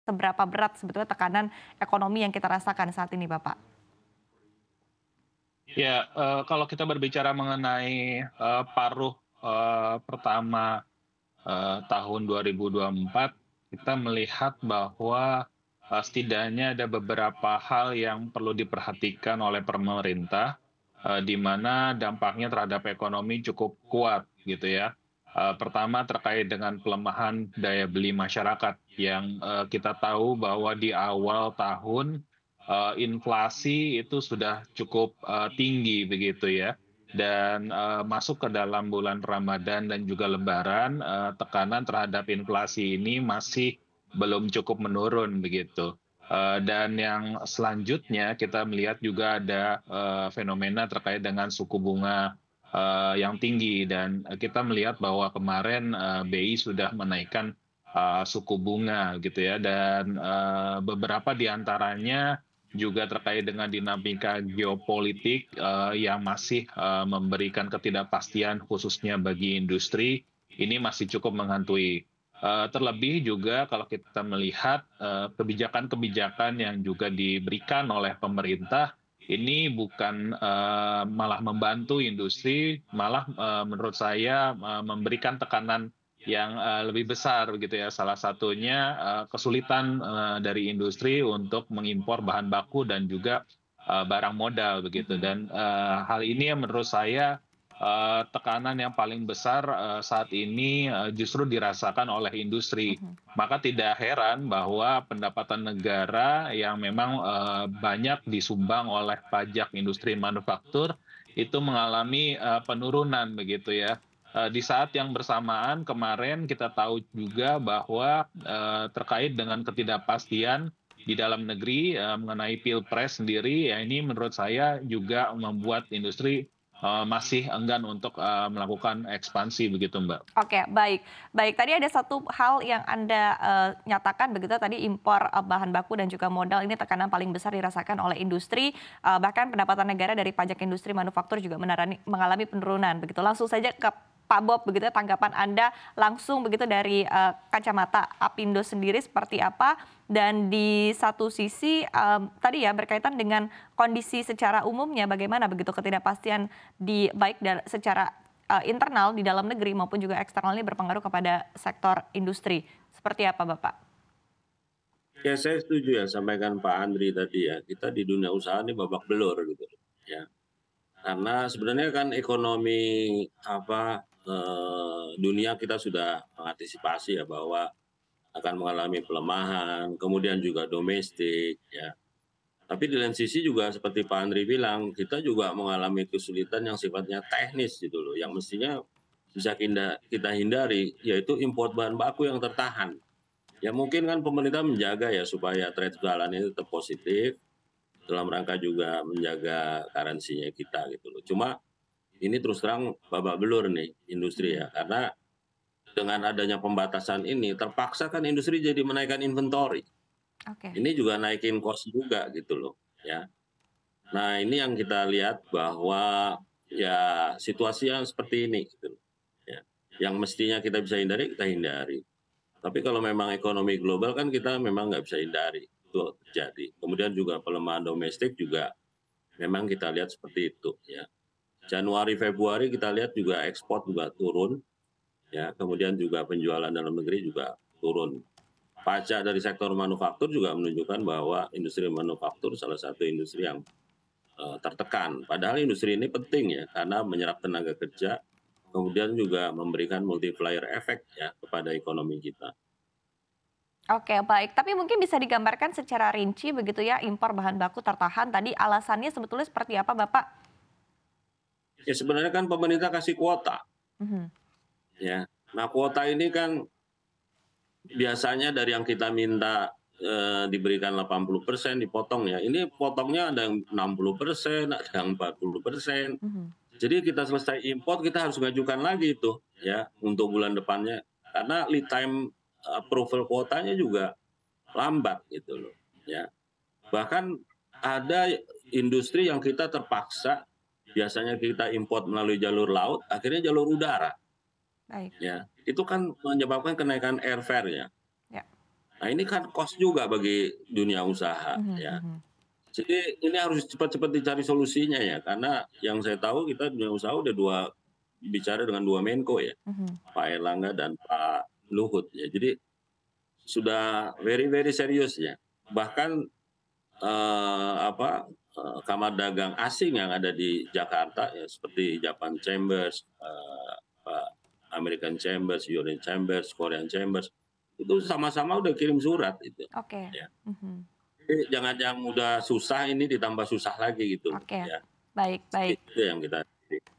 seberapa berat sebetulnya tekanan ekonomi yang kita rasakan saat ini, Bapak? Ya, kalau kita berbicara mengenai, paruh, pertama, tahun 2024, kita melihat bahwa, setidaknya ada beberapa hal yang perlu diperhatikan oleh pemerintah, di mana dampaknya terhadap ekonomi cukup kuat gitu ya. Pertama terkait dengan pelemahan daya beli masyarakat yang, kita tahu bahwa di awal tahun, inflasi itu sudah cukup, tinggi begitu ya. Dan, masuk ke dalam bulan Ramadan dan juga Lebaran, tekanan terhadap inflasi ini masih belum cukup menurun begitu. Dan yang selanjutnya kita melihat juga ada, fenomena terkait dengan suku bunga, yang tinggi dan, kita melihat bahwa kemarin, BI sudah menaikkan, suku bunga gitu ya dan, beberapa di antaranya juga terkait dengan dinamika geopolitik, yang masih, memberikan ketidakpastian khususnya bagi industri, ini masih cukup menghantui. Terlebih juga kalau kita melihat, kebijakan-kebijakan yang juga diberikan oleh pemerintah, ini bukan, malah membantu industri, malah, menurut saya, memberikan tekanan yang, lebih besar begitu ya. Salah satunya, kesulitan, dari industri untuk mengimpor bahan baku dan juga, barang modal begitu Mhm, dan, hal ini yang menurut saya, tekanan yang paling besar, saat ini, justru dirasakan oleh industri. mhm. Maka tidak heran bahwa pendapatan negara yang memang, banyak disumbang oleh pajak industri manufaktur, itu mengalami, penurunan begitu ya. Di saat yang bersamaan kemarin kita tahu juga bahwa, terkait dengan ketidakpastian di dalam negeri, mengenai pilpres sendiri, ya ini menurut saya juga membuat industri, masih enggan untuk, melakukan ekspansi begitu, Mbak. Oke, baik baik. Tadi ada satu hal yang Anda, nyatakan begitu tadi impor, bahan baku dan juga modal ini tekanan paling besar dirasakan oleh industri, bahkan pendapatan negara dari pajak industri manufaktur juga mengalami penurunan begitu. Langsung saja ke Pak Bob begitu ya, tanggapan Anda langsung begitu dari, kacamata Apindo sendiri seperti apa? Dan di satu sisi, tadi ya berkaitan dengan kondisi secara umumnya bagaimana begitu ketidakpastian di baik secara internal di dalam negeri maupun juga eksternal ini berpengaruh kepada sektor industri. Seperti apa Bapak? Ya saya setuju ya sampaikan Pak Andri tadi ya, kita di dunia usaha ini babak belur gitu ya. Karena sebenarnya kan ekonomi dunia kita sudah mengantisipasi ya bahwa akan mengalami pelemahan, kemudian juga domestik ya. Tapi di lain sisi juga seperti Pak Andri bilang, kita juga mengalami kesulitan yang sifatnya teknis gitu loh, yang mestinya bisa kita hindari, yaitu import bahan baku yang tertahan. Ya mungkin kan pemerintah menjaga ya supaya trade balance itu tetap positif, dalam rangka juga menjaga currency-nya kita gitu loh. Cuma ini terus terang babak belur nih industri Mhm, ya, karena dengan adanya pembatasan ini terpaksa kan industri jadi menaikkan inventory. oke. Ini juga naikin cost juga gitu loh ya. Nah ini yang kita lihat bahwa ya situasi yang seperti ini gitu loh ya. Yang mestinya kita bisa hindari, kita hindari. Tapi kalau memang ekonomi global kan kita memang nggak bisa hindari, itu terjadi. Kemudian juga pelemahan domestik juga memang kita lihat seperti itu ya. Januari, Februari kita lihat juga ekspor juga turun ya, kemudian juga penjualan dalam negeri juga turun. Pajak dari sektor manufaktur juga menunjukkan bahwa industri manufaktur salah satu industri yang tertekan. Padahal industri ini penting ya karena menyerap tenaga kerja, kemudian juga memberikan multiplier effect ya kepada ekonomi kita. Oke, baik. Tapi mungkin bisa digambarkan secara rinci begitu ya, impor bahan baku tertahan tadi alasannya sebetulnya seperti apa Bapak? Ya sebenarnya kan pemerintah kasih kuota Mhm, ya. Nah kuota ini kan biasanya dari yang kita minta, diberikan 80% dipotong ya, ini potongnya ada yang 60%, ada yang 40%. mhm. Jadi kita selesai import kita harus ngajukan lagi itu ya untuk bulan depannya, karena lead time approval kuotanya juga lambat gitu loh ya. Bahkan ada industri yang kita terpaksa, biasanya kita import melalui jalur laut, akhirnya jalur udara Baik, ya. Itu kan menyebabkan kenaikan airfare ya. ya. Nah ini kan cost juga bagi dunia usaha Mhm ya. mhm. Jadi ini harus cepat-cepat dicari solusinya ya, karena yang saya tahu kita dunia usaha udah bicara dengan 2 Menko ya, Mhm. Pak Erlangga dan Pak Luhut ya. Jadi sudah very very serius ya. Bahkan, kamar dagang asing yang ada di Jakarta ya seperti Japan Chambers, American Chambers, European Chambers, Korean Chambers, itu sama-sama udah kirim surat itu, Oke. ya. Mhm. Jadi jangan yang udah susah ini ditambah susah lagi gitu loh, Oke. ya. Baik baik. Itu yang kita.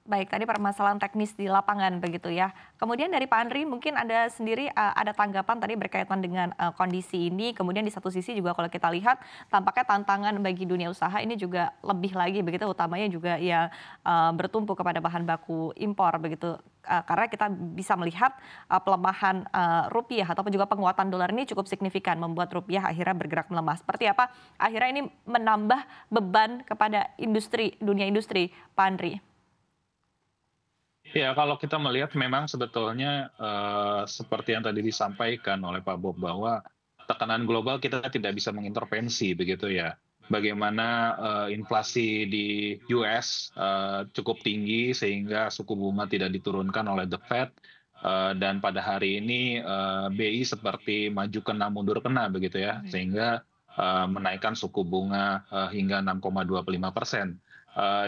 Baik, tadi permasalahan teknis di lapangan begitu ya. Kemudian dari Pak Andri mungkin ada sendiri ada tanggapan tadi berkaitan dengan kondisi ini. Kemudian di satu sisi juga kalau kita lihat tampaknya tantangan bagi dunia usaha ini juga lebih lagi begitu, utamanya juga yang bertumpu kepada bahan baku impor begitu. Karena kita bisa melihat pelemahan rupiah ataupun juga penguatan dolar ini cukup signifikan membuat rupiah akhirnya bergerak melemah. Seperti apa? Akhirnya ini menambah beban kepada dunia industri, Pak Andri. Ya, kalau kita melihat memang sebetulnya seperti yang tadi disampaikan oleh Pak Bob bahwa tekanan global kita tidak bisa mengintervensi begitu ya. Bagaimana inflasi di US cukup tinggi sehingga suku bunga tidak diturunkan oleh The Fed dan pada hari ini BI seperti maju kena mundur kena begitu ya sehingga menaikkan suku bunga hingga 6,25%.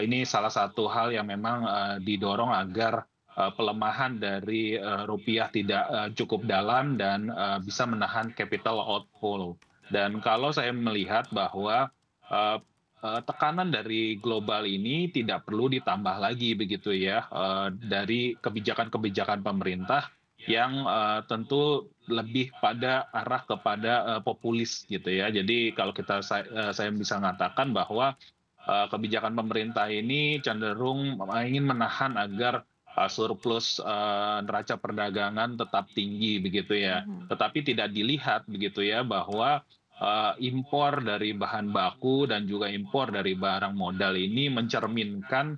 Ini salah satu hal yang memang didorong agar pelemahan dari rupiah tidak cukup dalam dan bisa menahan capital outflow. Dan kalau saya melihat bahwa tekanan dari global ini tidak perlu ditambah lagi begitu ya dari kebijakan-kebijakan pemerintah yang tentu lebih pada arah kepada populis gitu ya. Jadi kalau saya bisa mengatakan bahwa kebijakan pemerintah ini cenderung ingin menahan agar surplus neraca perdagangan tetap tinggi begitu ya. Mhm. Tetapi tidak dilihat begitu ya bahwa impor dari bahan baku dan juga impor dari barang modal ini mencerminkan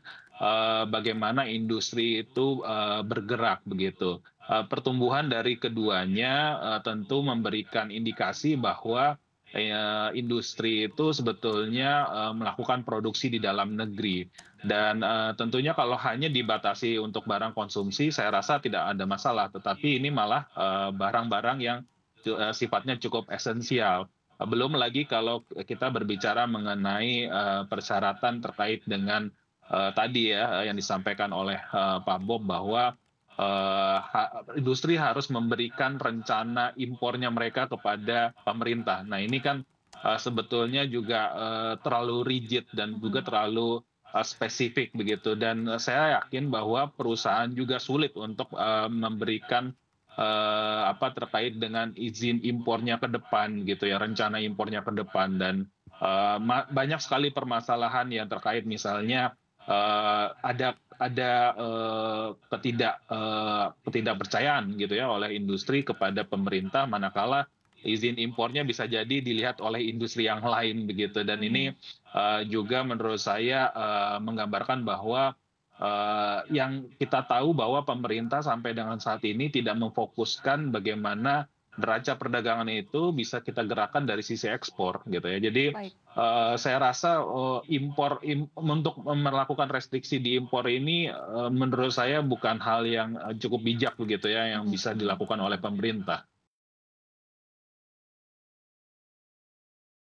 bagaimana industri itu bergerak begitu. Pertumbuhan dari keduanya tentu memberikan indikasi bahwa industri itu sebetulnya melakukan produksi di dalam negeri. Dan tentunya kalau hanya dibatasi untuk barang konsumsi, saya rasa tidak ada masalah. Tetapi ini malah barang-barang yang sifatnya cukup esensial. Belum lagi kalau kita berbicara mengenai persyaratan terkait dengan tadi ya yang disampaikan oleh Pak Bob bahwa industri harus memberikan rencana impornya mereka kepada pemerintah. Nah ini kan sebetulnya juga terlalu rigid dan juga Mhm. terlalu spesifik begitu. Dan saya yakin bahwa perusahaan juga sulit untuk memberikan apa terkait dengan izin impornya ke depan gitu ya, rencana impornya ke depan dan banyak sekali permasalahan yang terkait misalnya ada ketidakpercayaan gitu ya oleh industri kepada pemerintah manakala izin impornya bisa jadi dilihat oleh industri yang lain begitu dan ini Mhm. juga menurut saya menggambarkan bahwa yang kita tahu bahwa pemerintah sampai dengan saat ini tidak memfokuskan bagaimana neraca perdagangan itu bisa kita gerakkan dari sisi ekspor gitu ya. Jadi Baik. saya rasa untuk melakukan restriksi di impor ini menurut saya bukan hal yang cukup bijak begitu ya yang Mhm bisa mhm. dilakukan oleh pemerintah.